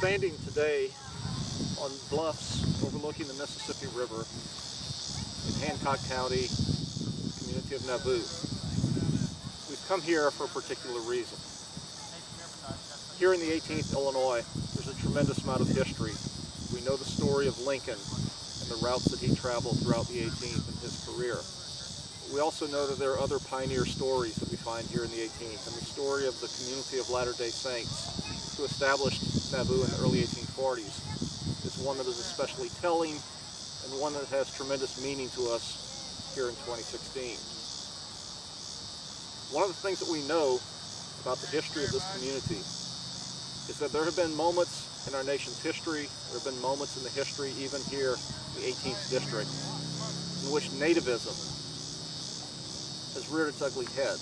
standing today on bluffs overlooking the Mississippi River in Hancock County, community of Nauvoo. We've come here for a particular reason. Here in the 18th Illinois, there's a tremendous amount of history. We know the story of Lincoln and the routes that he traveled throughout the 18th in his career. We also know that there are other pioneer stories that we find here in the 18th, and the story of the community of Latter-day Saints who established Nauvoo in the early 1840s is one that is especially telling and one that has tremendous meaning to us here in 2016. One of the things that we know about the history of this community is that there have been moments in our nation's history, there have been moments in the history even here in the 18th District, in which nativism has reared its ugly head,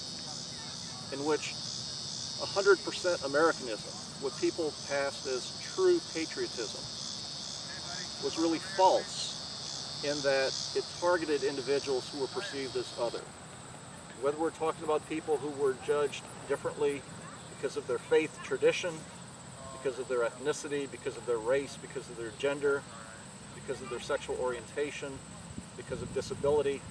in which 100% Americanism, what people passed as true patriotism, was really false in that it targeted individuals who were perceived as other. Whether we're talking about people who were judged differently because of their faith tradition, because of their ethnicity, because of their race, because of their gender, because of their sexual orientation, because of disability.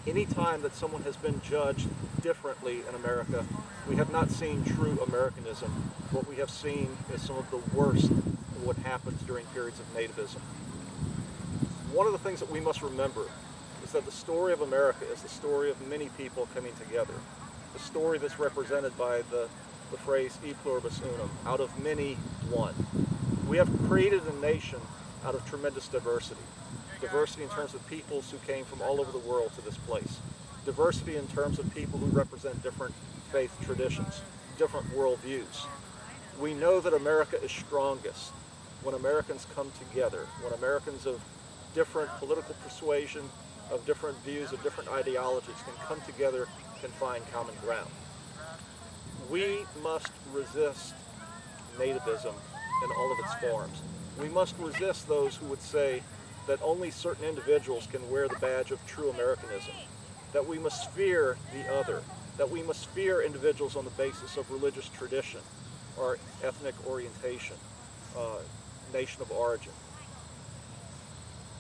Any time that someone has been judged differently in America, we have not seen true Americanism. What we have seen is some of the worst of what happens during periods of nativism. One of the things that we must remember is that the story of America is the story of many people coming together. The story that's represented by the phrase e pluribus unum, out of many, one. We have created a nation out of tremendous diversity. Diversity in terms of peoples who came from all over the world to this place. Diversity in terms of people who represent different faith traditions, different worldviews. We know that America is strongest when Americans come together, when Americans of different political persuasion, of different views, of different ideologies can come together, can find common ground. We must resist nativism in all of its forms. We must resist those who would say that only certain individuals can wear the badge of true Americanism, that we must fear the other, that we must fear individuals on the basis of religious tradition or ethnic orientation, nation of origin.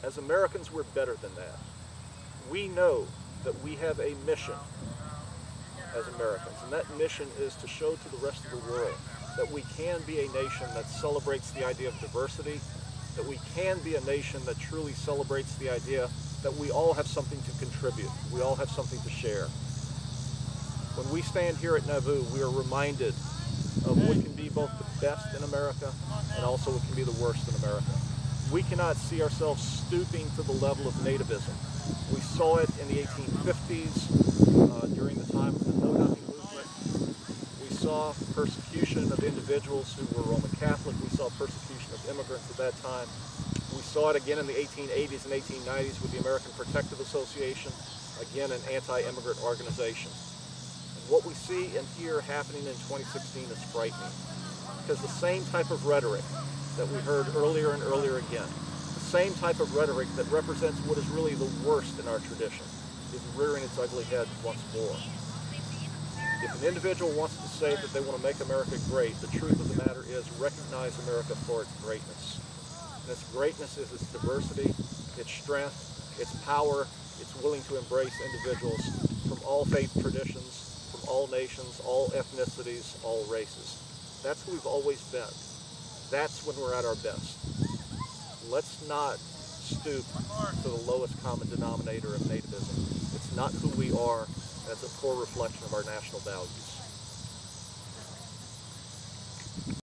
As Americans, we're better than that. We know that we have a mission as Americans, and that mission is to show to the rest of the world that we can be a nation that celebrates the idea of diversity, that we can be a nation that truly celebrates the idea that we all have something to contribute, we all have something to share. When we stand here at Nauvoo, we are reminded of what can be both the best in America and also what can be the worst in America. We cannot see ourselves stooping to the level of nativism. We saw it in the 1850s during the time of the Know-Nothing movement. We saw persecution of individuals who were Roman Catholic. We saw persecution of immigrants at that time. We saw it again in the 1880s and 1890s with the American Protective Association, again an anti-immigrant organization. And what we see and hear happening in 2016 is frightening, because the same type of rhetoric that we heard earlier and earlier again, the same type of rhetoric that represents what is really the worst in our tradition, is rearing its ugly head once more. If an individual wants to say that they want to make America great, the truth of the matter is recognize America for its greatness. And its greatness is its diversity, its strength, its power, its willing to embrace individuals from all faith traditions, from all nations, all ethnicities, all races. That's who we've always been. That's when we're at our best. Let's not stoop to the lowest common denominator of nativism. It's not who we are, and it's a poor reflection of our national values.